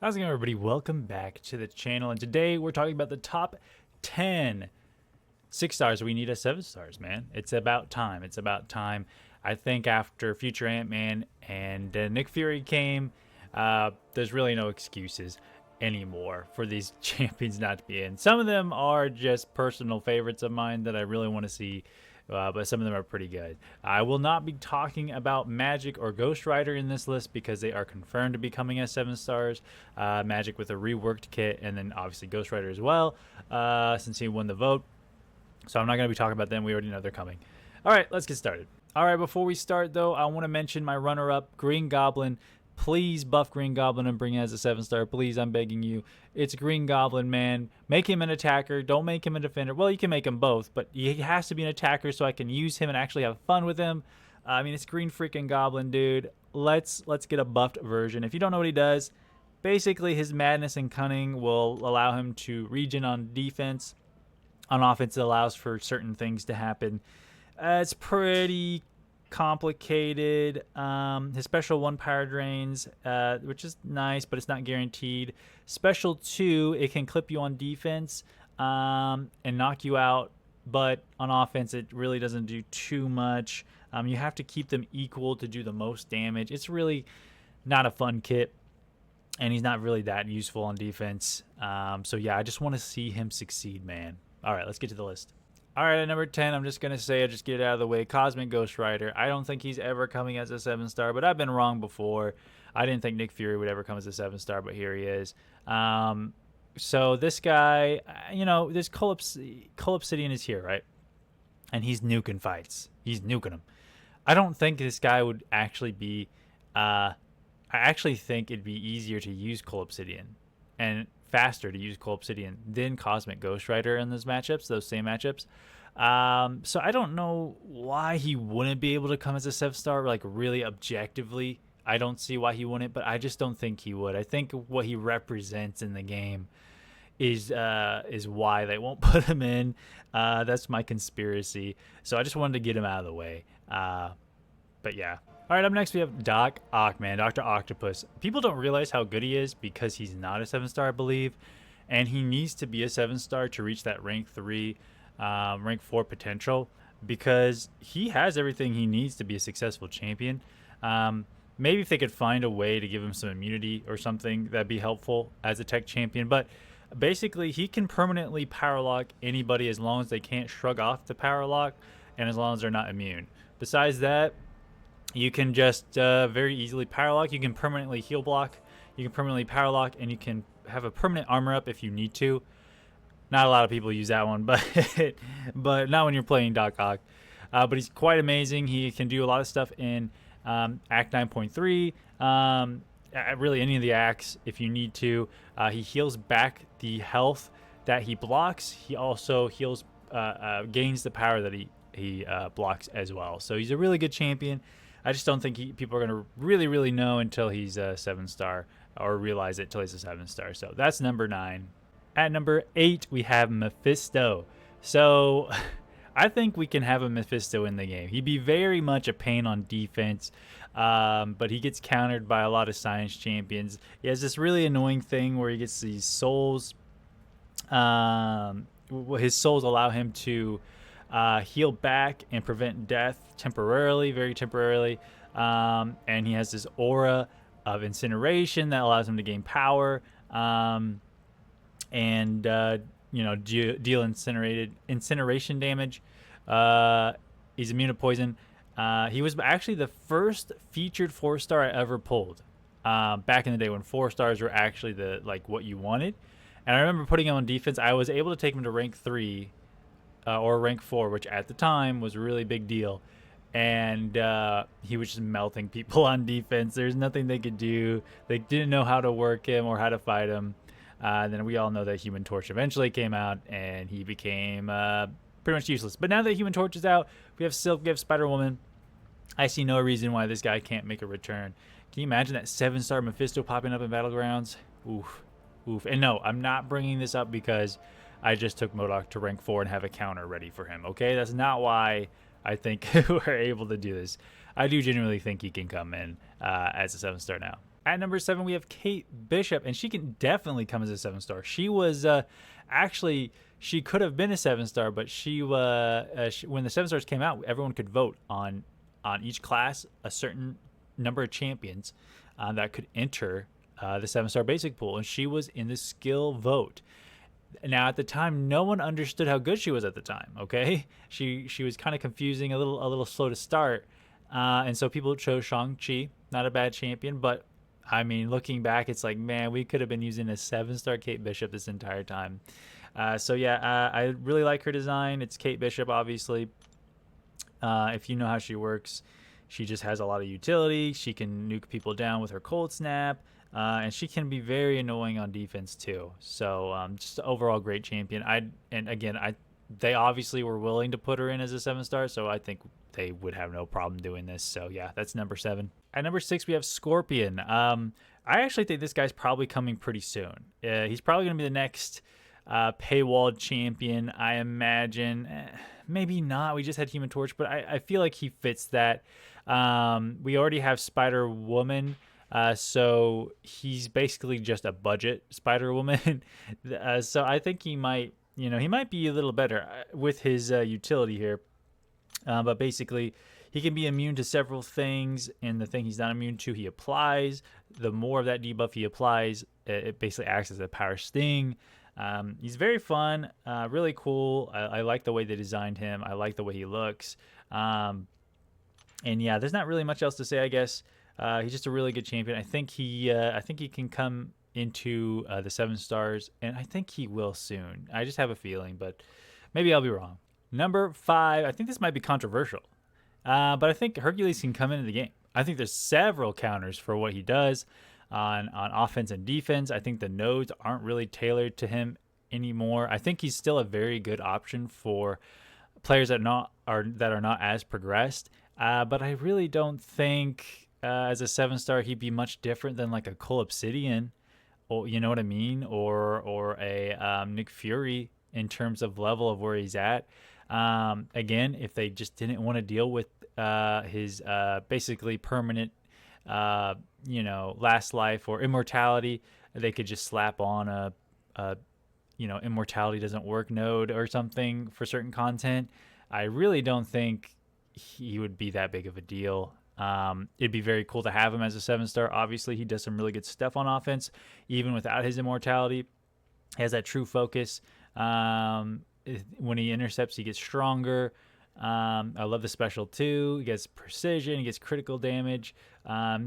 How's it going, everybody? Welcome back to the channel, and today we're talking about the top 10 6 stars. We need a 7 stars, man. It's about time. It's about time. I think after Future Ant-Man and Nick Fury came, there's really no excuses anymore for these champions not to be in. Some of them are just personal favorites of mine that I really want to see, but some of them are pretty good. I will not be talking about Magic or Ghost Rider in this list because they are confirmed to be coming as 7 stars. Magic with a reworked kit, and then obviously Ghost Rider as well, since he won the vote. So I'm not going to be talking about them. We already know they're coming. All right, let's get started. All right, before we start, though, I want to mention my runner-up, Green Goblin. Please buff Green Goblin and bring it as a 7 star. Please, I'm begging you. It's Green Goblin, man. Make him an attacker. Don't make him a defender. Well, you can make him both, but he has to be an attacker so I can use him and actually have fun with him. I mean, it's Green freaking Goblin, dude. Let's get a buffed version. If you don't know what he does, basically his madness and cunning will allow him to regen on defense. On offense, it allows for certain things to happen. It's pretty complicated. His special 1 power drains, which is nice, but it's not guaranteed. Special 2, it can clip you on defense and knock you out, but on offense it really doesn't do too much. You have to keep them equal to do the most damage. It's really not a fun kit, and he's not really that useful on defense. So yeah, I just want to see him succeed, man. All right, let's get to the list. All right, at number 10, I'm just going to say, just get it out of the way, Cosmic Ghost Rider. I don't think he's ever coming as a 7 star, but I've been wrong before. I didn't think Nick Fury would ever come as a 7 star, but here he is. So this guy, you know, this Cole Obsidian is here, right? And he's nuking fights. He's nuking them. I don't think this guy would actually be, I actually think it'd be easier to use Cole Obsidian and faster to use Cole Obsidian than Cosmic Ghost Rider in those matchups, those same matchups. So I don't know why he wouldn't be able to come as a 7 star, like really objectively. I don't see why he wouldn't, but I just don't think he would. I think what he represents in the game is why they won't put him in. That's my conspiracy. So I just wanted to get him out of the way. But yeah. All right, up next we have Doc Ock, man, Dr. Octopus. People don't realize how good he is because he's not a 7 star, I believe, and he needs to be a 7 star to reach that rank 3, rank 4 potential, because he has everything he needs to be a successful champion. Maybe if they could find a way to give him some immunity or something, that'd be helpful as a tech champion. But basically, he can permanently power lock anybody as long as they can't shrug off the power lock and as long as they're not immune. Besides that, you can just very easily power lock. You can permanently heal block. You can permanently power lock, and you can have a permanent armor up if you need to. Not a lot of people use that one, but but not when you're playing Doc Ock. But he's quite amazing. He can do a lot of stuff in Act 9.3. Really any of the acts if you need to. He heals back the health that he blocks. He also heals, gains the power that he blocks as well. So he's a really good champion. I just don't think people are going to really know until he's a 7 star or realize it until he's a 7 star. So that's number 9. At number 8, we have Mephisto. So I think we can have a Mephisto in the game. He'd be very much a pain on defense, but he gets countered by a lot of science champions. He has this really annoying thing where he gets these souls. His souls allow him to heal back and prevent death temporarily, very temporarily, and he has this aura of incineration that allows him to gain power, and you know, deal incineration damage. He's immune to poison. He was actually the first featured 4 star I ever pulled, back in the day when 4 stars were actually the what you wanted. And I remember putting him on defense. I was able to take him to rank 3 or rank 4, which at the time was a really big deal. And he was just melting people on defense. There's nothing they could do. They didn't know how to work him or how to fight him. Then we all know that Human Torch eventually came out, and he became pretty much useless. But now that Human Torch is out, we have Silk, we have Spider-Woman. I see no reason why this guy can't make a return. Can you imagine that 7 star Mephisto popping up in Battlegrounds? Oof. Oof. And no, I'm not bringing this up because I just took MODOK to rank 4 and have a counter ready for him, okay? That's not why I think we're able to do this. I do genuinely think he can come in as a 7 star now. At number 7, we have Kate Bishop, and she can definitely come as a 7-star. She was actually, she could have been a 7-star, but when the 7-stars came out, everyone could vote on each class a certain number of champions that could enter the 7-star basic pool, and she was in the skill vote. Now, at the time, no one understood how good she was at the time. Okay, she was kind of confusing, a little slow to start, and so people chose Shang-Chi. Not a bad champion, but I mean, looking back, it's like, man, we could have been using a 7-star Kate Bishop this entire time. So yeah, I really like her design. It's Kate Bishop, obviously. If you know how she works, she just has a lot of utility. She can nuke people down with her cold snap, and she can be very annoying on defense too. So just overall great champion. They obviously were willing to put her in as a 7-star, so I think they would have no problem doing this. So yeah, that's number 7. At number 6, we have Scorpion. I actually think this guy's probably coming pretty soon. He's probably going to be the next paywalled champion, I imagine. Maybe not. We just had Human Torch, but I feel like he fits that. We already have Spider-Woman, so he's basically just a budget Spider-Woman. So I think he might be a little better with his utility here. But basically, he can be immune to several things, and the thing he's not immune to, he applies. The more of that debuff he applies, it basically acts as a power sting. He's very fun, really cool. I like the way they designed him. I like the way he looks. And yeah, there's not really much else to say, I guess. He's just a really good champion. I think he can come into the 7-stars, and I think he will soon. I just have a feeling, but maybe I'll be wrong. Number 5, I think this might be controversial, but I think Hercules can come into the game. I think there's several counters for what he does on offense and defense. I think the nodes aren't really tailored to him anymore. I think he's still a very good option for players that are not as progressed, but I really don't think as a 7-star he'd be much different than like a Cole Obsidian, or you know what I mean, or a Nick Fury in terms of level of where he's at. Again, if they just didn't want to deal with his basically permanent last life or immortality, they could just slap on a immortality doesn't work node or something for certain content. I really don't think he would be that big of a deal. It'd be very cool to have him as a 7-star. Obviously, he does some really good stuff on offense, even without his immortality. He has that true focus. When he intercepts, he gets stronger. I love the special too. He gets precision. He gets critical damage.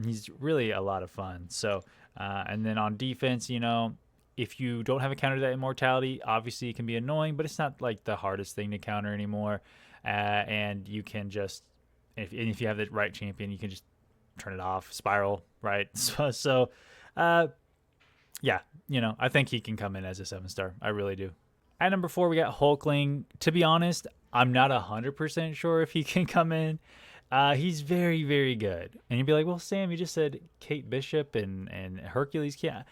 He's really a lot of fun. So, and then on defense, if you don't have a counter to that immortality, obviously it can be annoying, but it's not like the hardest thing to counter anymore. And you can just, if you have the right champion, you can just turn it off, spiral, right? So yeah, I think he can come in as a 7-star. I really do. At number 4, we got Hulkling. To be honest, I'm not 100% sure if he can come in. He's very, very good. And you'd be like, well, Sam, you just said Kate Bishop and Hercules can't.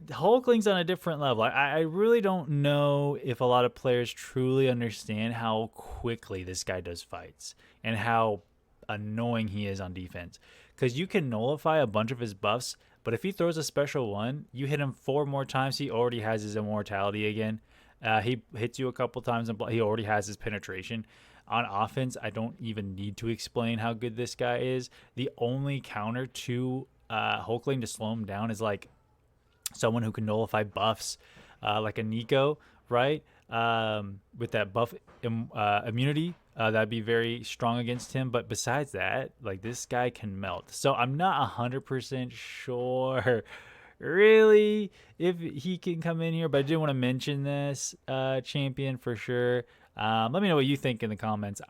Hulkling's on a different level. I really don't know if a lot of players truly understand how quickly this guy does fights and how annoying he is on defense. Because you can nullify a bunch of his buffs, but if he throws a special one, you hit him 4 more times, he already has his immortality again. He hits you a couple times and he already has his penetration. On offense, I don't even need to explain how good this guy is. The only counter to Hulkling to slow him down is like someone who can nullify buffs, like a Nico, right? With that buff immunity, that'd be very strong against him. But besides that, like, this guy can melt. So I'm not 100% sure really if he can come in here, but I do want to mention this champion for sure. Let me know what you think in the comments.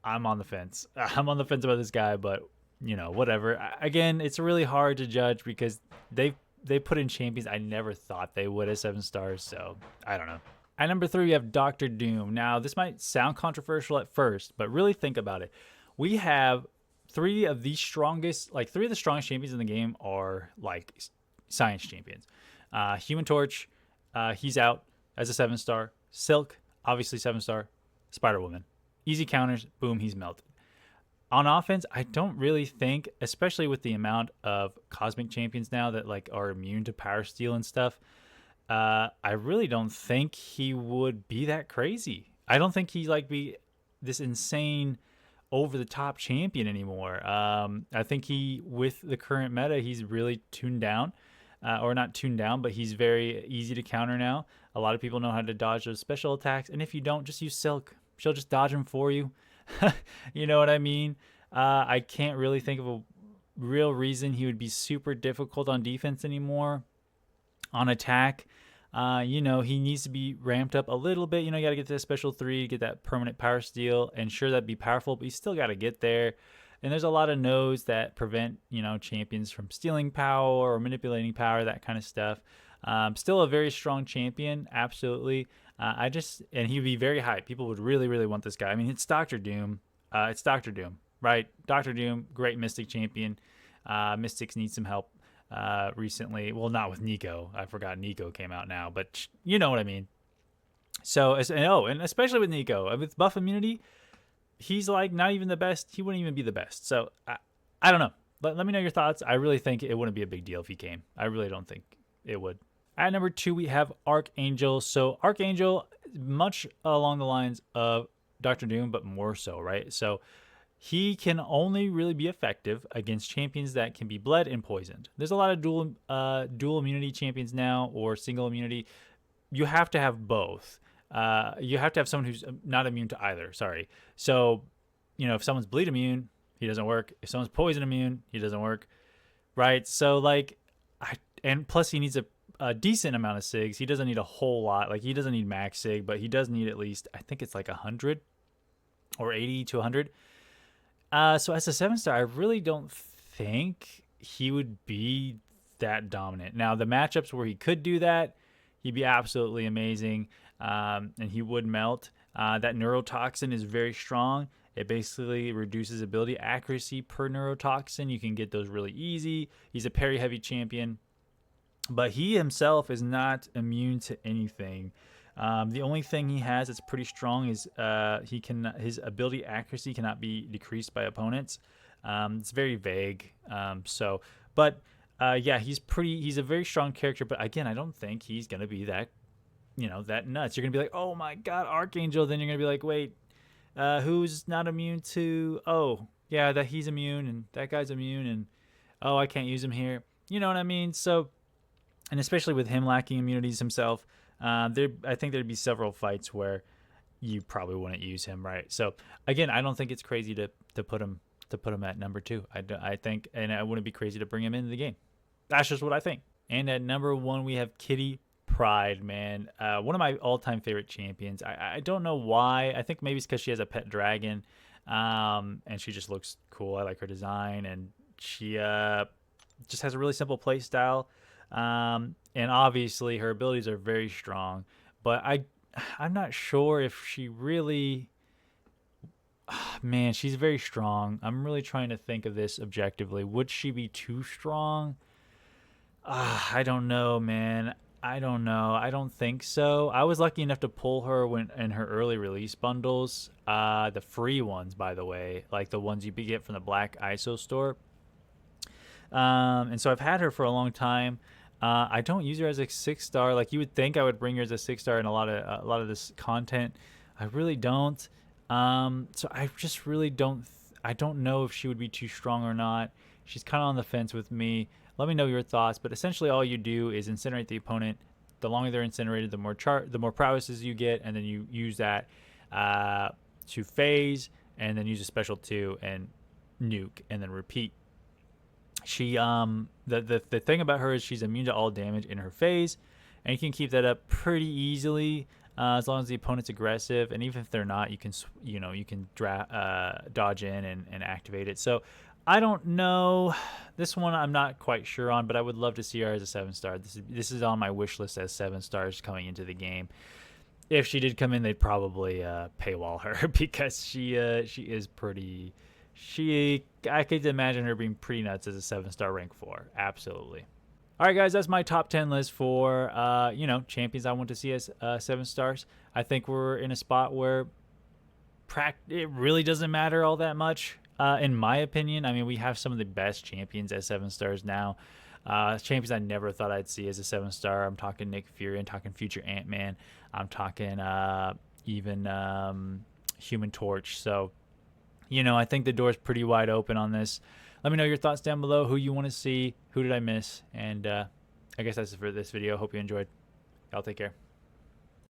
I'm on the fence. I'm on the fence about this guy, but whatever. Again, it's really hard to judge because they put in champions I never thought they would as 7-stars, so I don't know. At number 3, we have Dr. Doom. Now, this might sound controversial at first, but really think about it. We have three of the strongest champions in the game are like science champions. Human Torch, he's out as a 7-star. Silk, obviously 7-star. Spider-Woman, easy counters, boom, he's melted. On offense, I don't really think, especially with the amount of cosmic champions now that like are immune to power steal and stuff, I really don't think he would be that crazy. I don't think he like be this insane over the top champion anymore. I think he, with the current meta, he's really tuned down, or not tuned down, but he's very easy to counter now. A lot of people know how to dodge those special attacks, and if you don't, just use Silk. She'll just dodge them for you. You know what I mean? I can't really think of a real reason he would be super difficult on defense anymore. On attack, you know, he needs to be ramped up a little bit. You know, you got to get to that special 3, get that permanent power steal, and sure, that'd be powerful, but you still got to get there. And there's a lot of no's that prevent, you know, champions from stealing power or manipulating power, that kind of stuff. Still a very strong champion, absolutely. And he'd be very hyped. People would really, really want this guy. I mean, it's Doctor Doom. It's Doctor Doom, right? Doctor Doom, great Mystic champion. Mystics need some help recently. Well, not with Nico. I forgot Nico came out now, but you know what I mean. So, and especially with Nico, with buff immunity, he's like not even the best. He wouldn't even be the best. So, I don't know. Let me know your thoughts. I really think it wouldn't be a big deal if he came. I really don't think it would. At number 2, we have Archangel. So Archangel, much along the lines of Doctor Doom, but more so, right? So he can only really be effective against champions that can be bled and poisoned. There's a lot of dual immunity champions now, or single immunity. You have to have both. You have to have someone who's not immune to either. Sorry. So, you know, if someone's bleed immune, he doesn't work. If someone's poison immune, he doesn't work. Right? So, like, and plus he needs a decent amount of SIGs. He doesn't need a whole lot. Like, he doesn't need max SIG, but he does need at least, I think it's like 100 or 80 to 100. So as a 7-star, I really don't think he would be that dominant. Now, the matchups where he could do that, he'd be absolutely amazing, and he would melt. That neurotoxin is very strong. It basically reduces ability accuracy per neurotoxin. You can get those really easy. He's a parry heavy champion, but he himself is not immune to anything. The only thing he has that's pretty strong is his ability accuracy cannot be decreased by opponents. It's very vague. Yeah, he's a very strong character, but again, I don't think he's gonna be that, that nuts. You're gonna be like, oh my god, Archangel. Then you're gonna be like, wait, who's not immune to? Oh, yeah, that he's immune and that guy's immune, and oh, I can't use him here. You know what I mean? So, and especially with him lacking immunities himself. I think there'd be several fights where you probably wouldn't use him, right? So again, I don't think it's crazy to put him at number 2. I think, and I wouldn't be crazy to bring him into the game. That's just what I think. And at number 1, we have Kitty Pryde, man. One of my all-time favorite champions. I don't know why. I think maybe it's because she has a pet dragon, and she just looks cool. I like her design, and she just has a really simple play style. And obviously her abilities are very strong, but I'm not sure if she really, man, she's very strong. I'm really trying to think of this objectively. Would she be too strong? I don't know, man. I don't know. I don't think so. I was lucky enough to pull her in her early release bundles, the free ones, by the way, like the ones you get from the Black ISO store. And so I've had her for a long time. I don't use her as a 6-star. Like you would think I would bring her as a 6-star in a lot of this content. I really don't. So I just really don't. I don't know if she would be too strong or not. She's kind of on the fence with me. Let me know your thoughts. But essentially, all you do is incinerate the opponent. The longer they're incinerated, the more prowesses you get, and then you use that to phase, and then use a special 2 and nuke, and then repeat. She the thing about her is she's immune to all damage in her phase, and you can keep that up pretty easily as long as the opponent's aggressive, and even if they're not, you can dodge in and activate it. So I don't know, this one I'm not quite sure on, but I would love to see her as a 7-star. This is on my wish list as 7 stars coming into the game. If she did come in, they'd probably paywall her because she is pretty. I could imagine her being pretty nuts as a 7-star rank 4. Absolutely. All right, guys, that's my top 10 list for, champions I want to see as 7 stars. I think we're in a spot where it really doesn't matter all that much. in my opinion. I mean, we have some of the best champions at 7 stars now. Champions I never thought I'd see as a 7 star. I'm talking Nick Fury. I'm talking future Ant-Man. I'm talking even Human Torch. So, you know, I think the door's pretty wide open on this. Let me know your thoughts down below. Who you want to see? Who did I miss? And I guess that's it for this video. Hope you enjoyed. Y'all take care.